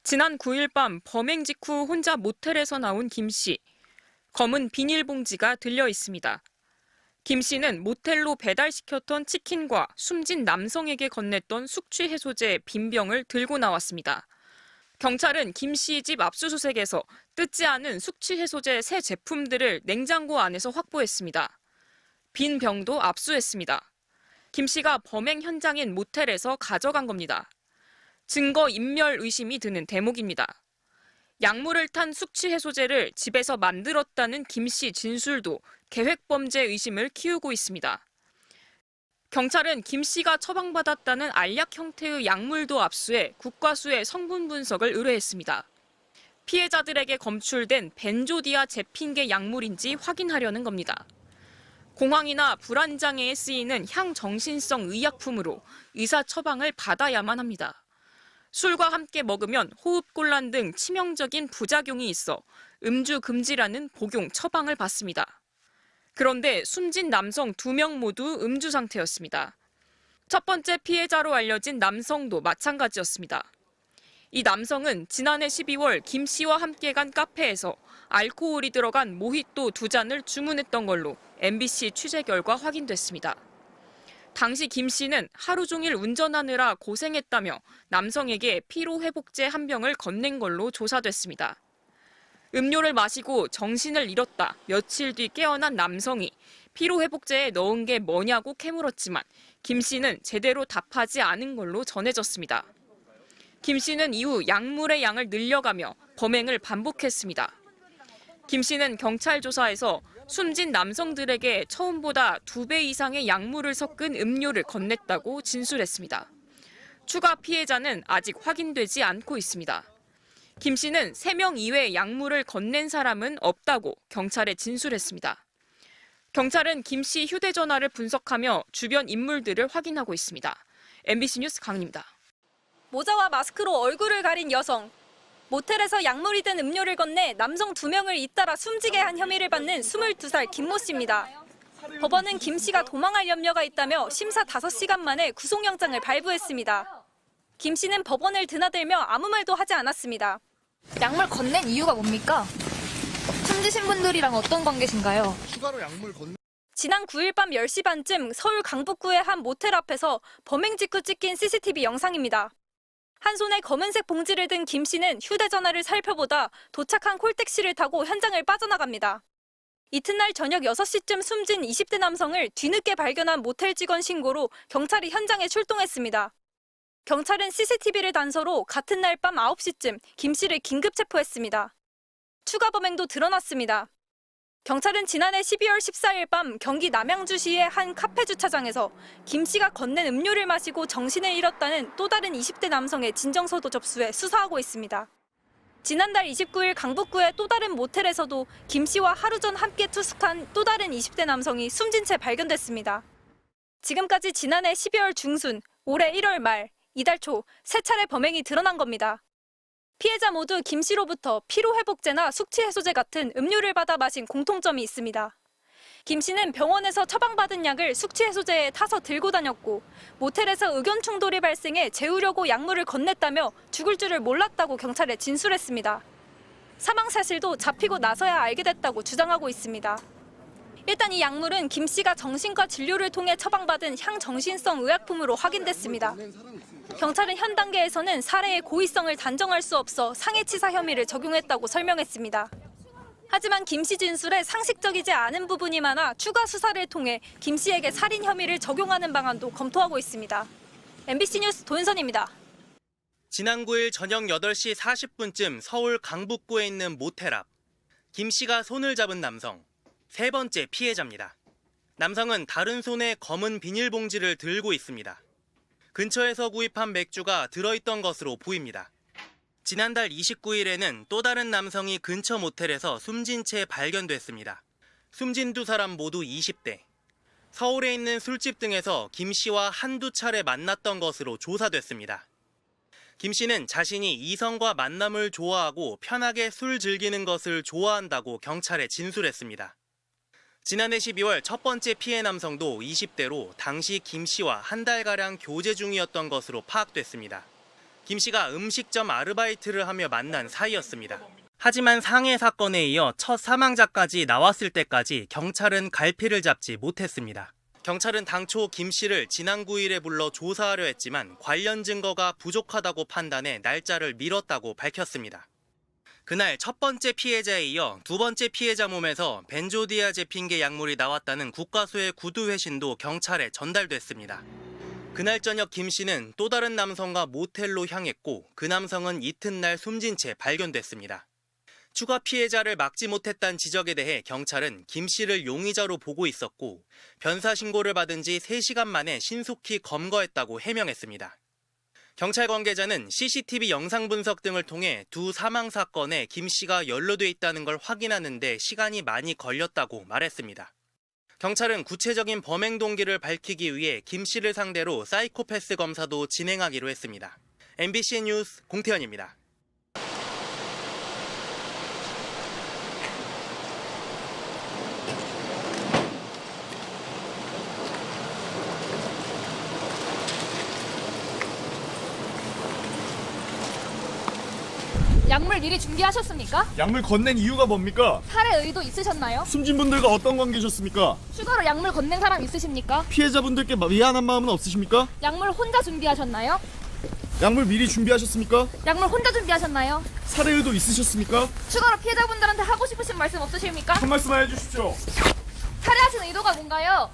지난 9일 밤 범행 직후 혼자 모텔에서 나온 김 씨. 검은 비닐봉지가 들려 있습니다. 김 씨는 모텔로 배달시켰던 치킨과 숨진 남성에게 건넸던 숙취 해소제 빈병을 들고 나왔습니다. 경찰은 김 씨 집 압수수색에서 뜯지 않은 숙취 해소제 새 제품들을 냉장고 안에서 확보했습니다. 빈 병도 압수했습니다. 김 씨가 범행 현장인 모텔에서 가져간 겁니다. 증거 인멸 의심이 드는 대목입니다. 약물을 탄 숙취 해소제를 집에서 만들었다는 김 씨 진술도 계획범죄 의심을 키우고 있습니다. 경찰은 김 씨가 처방받았다는 알약 형태의 약물도 압수해 국과수의 성분 분석을 의뢰했습니다. 피해자들에게 검출된 벤조디아 제핑계 약물인지 확인하려는 겁니다. 공황이나 불안장애에 쓰이는 향정신성 의약품으로 의사 처방을 받아야만 합니다. 술과 함께 먹으면 호흡곤란 등 치명적인 부작용이 있어 음주 금지라는 복용 처방을 받습니다. 그런데 숨진 남성 2명 모두 음주 상태였습니다. 첫 번째 피해자로 알려진 남성도 마찬가지였습니다. 이 남성은 지난해 12월 김 씨와 함께 간 카페에서 알코올이 들어간 모히또 2잔을 주문했던 걸로 MBC 취재 결과 확인됐습니다. 당시 김 씨는 하루 종일 운전하느라 고생했다며 남성에게 피로회복제 한 병을 건넨 걸로 조사됐습니다. 음료를 마시고 정신을 잃었다 며칠 뒤 깨어난 남성이 피로회복제에 넣은 게 뭐냐고 캐물었지만 김 씨는 제대로 답하지 않은 걸로 전해졌습니다. 김 씨는 이후 약물의 양을 늘려가며 범행을 반복했습니다. 김 씨는 경찰 조사에서 숨진 남성들에게 처음보다 2배 이상의 약물을 섞은 음료를 건넸다고 진술했습니다. 추가 피해자는 아직 확인되지 않고 있습니다. 김 씨는 3명 이외에 약물을 건넨 사람은 없다고 경찰에 진술했습니다. 경찰은 김 씨 휴대전화를 분석하며 주변 인물들을 확인하고 있습니다. MBC 뉴스 강입니다. 모자와 마스크로 얼굴을 가린 여성. 모텔에서 약물이 든 음료를 건네 남성 2명을 잇따라 숨지게 한 혐의를 받는 22살 김모 씨입니다. 법원은 김 씨가 도망할 염려가 있다며 심사 5시간 만에 구속영장을 발부했습니다. 김 씨는 법원을 드나들며 아무 말도 하지 않았습니다. 약물 건넨 이유가 뭡니까? 숨지신 분들이랑 어떤 관계신가요? 추가로 약물 건넨 지난 9일 밤 10시 반쯤 서울 강북구의 한 모텔 앞에서 범행 직후 찍힌 CCTV 영상입니다. 한 손에 검은색 봉지를 든 김 씨는 휴대전화를 살펴보다 도착한 콜택시를 타고 현장을 빠져나갑니다. 이튿날 저녁 6시쯤 숨진 20대 남성을 뒤늦게 발견한 모텔 직원 신고로 경찰이 현장에 출동했습니다. 경찰은 CCTV를 단서로 같은 날 밤 9시쯤 김 씨를 긴급 체포했습니다. 추가 범행도 드러났습니다. 경찰은 지난해 12월 14일 밤 경기 남양주시의 한 카페 주차장에서 김 씨가 건넨 음료를 마시고 정신을 잃었다는 또 다른 20대 남성의 진정서도 접수해 수사하고 있습니다. 지난달 29일 강북구의 또 다른 모텔에서도 김 씨와 하루 전 함께 투숙한 또 다른 20대 남성이 숨진 채 발견됐습니다. 지금까지 지난해 12월 중순, 올해 1월 말, 이달 초 3차례 범행이 드러난 겁니다. 피해자 모두 김 씨로부터 피로회복제나 숙취해소제 같은 음료를 받아 마신 공통점이 있습니다. 김 씨는 병원에서 처방받은 약을 숙취해소제에 타서 들고 다녔고 모텔에서 의견 충돌이 발생해 재우려고 약물을 건넸다며 죽을 줄을 몰랐다고 경찰에 진술했습니다. 사망 사실도 잡히고 나서야 알게 됐다고 주장하고 있습니다. 일단 이 약물은 김 씨가 정신과 진료를 통해 처방받은 향정신성 의약품으로 확인됐습니다. 경찰은 현 단계에서는 사례의 고의성을 단정할 수 없어 상해치사 혐의를 적용했다고 설명했습니다. 하지만 김 씨 진술에 상식적이지 않은 부분이 많아 추가 수사를 통해 김 씨에게 살인 혐의를 적용하는 방안도 검토하고 있습니다. MBC 뉴스 도윤선입니다. 지난 9일 저녁 8시 40분쯤 서울 강북구에 있는 모텔 앞. 김 씨가 손을 잡은 남성, 3번째 피해자입니다. 남성은 다른 손에 검은 비닐봉지를 들고 있습니다. 근처에서 구입한 맥주가 들어있던 것으로 보입니다. 지난달 29일에는 또 다른 남성이 근처 모텔에서 숨진 채 발견됐습니다. 숨진 2사람 모두 20대. 서울에 있는 술집 등에서 김 씨와 한두 차례 만났던 것으로 조사됐습니다. 김 씨는 자신이 이성과 만남을 좋아하고 편하게 술 즐기는 것을 좋아한다고 경찰에 진술했습니다. 지난해 12월 첫 번째 피해 남성도 20대로 당시 김 씨와 한 달가량 교제 중이었던 것으로 파악됐습니다. 김 씨가 음식점 아르바이트를 하며 만난 사이였습니다. 하지만 상해 사건에 이어 첫 사망자까지 나왔을 때까지 경찰은 갈피를 잡지 못했습니다. 경찰은 당초 김 씨를 지난 9일에 불러 조사하려 했지만 관련 증거가 부족하다고 판단해 날짜를 미뤘다고 밝혔습니다. 그날 첫 번째 피해자에 이어 두 번째 피해자 몸에서 벤조디아제핀계 약물이 나왔다는 국과수의 구두 회신도 경찰에 전달됐습니다. 그날 저녁 김 씨는 또 다른 남성과 모텔로 향했고 그 남성은 이튿날 숨진 채 발견됐습니다. 추가 피해자를 막지 못했다는 지적에 대해 경찰은 김 씨를 용의자로 보고 있었고 변사 신고를 받은 지 3시간 만에 신속히 검거했다고 해명했습니다. 경찰 관계자는 CCTV 영상 분석 등을 통해 두 사망 사건에 김 씨가 연루돼 있다는 걸 확인하는 데 시간이 많이 걸렸다고 말했습니다. 경찰은 구체적인 범행 동기를 밝히기 위해 김 씨를 상대로 사이코패스 검사도 진행하기로 했습니다. MBC 뉴스 공태현입니다. 약물 미리 준비하셨습니까? 약물 건넨 이유가 뭡니까? 살해 의도 있으셨나요? 숨진 분들과 어떤 관계셨습니까? 추가로 약물 건넨 사람 있으십니까? 피해자분들께 미안한 마음은 없으십니까? 약물 혼자 준비하셨나요? 약물 미리 준비하셨습니까? 약물 혼자 준비하셨나요? 살해 의도 있으셨습니까? 추가로 피해자분들한테 하고 싶으신 말씀 없으십니까? 한 말씀만 해주십시오. 살해하신 의도가 뭔가요?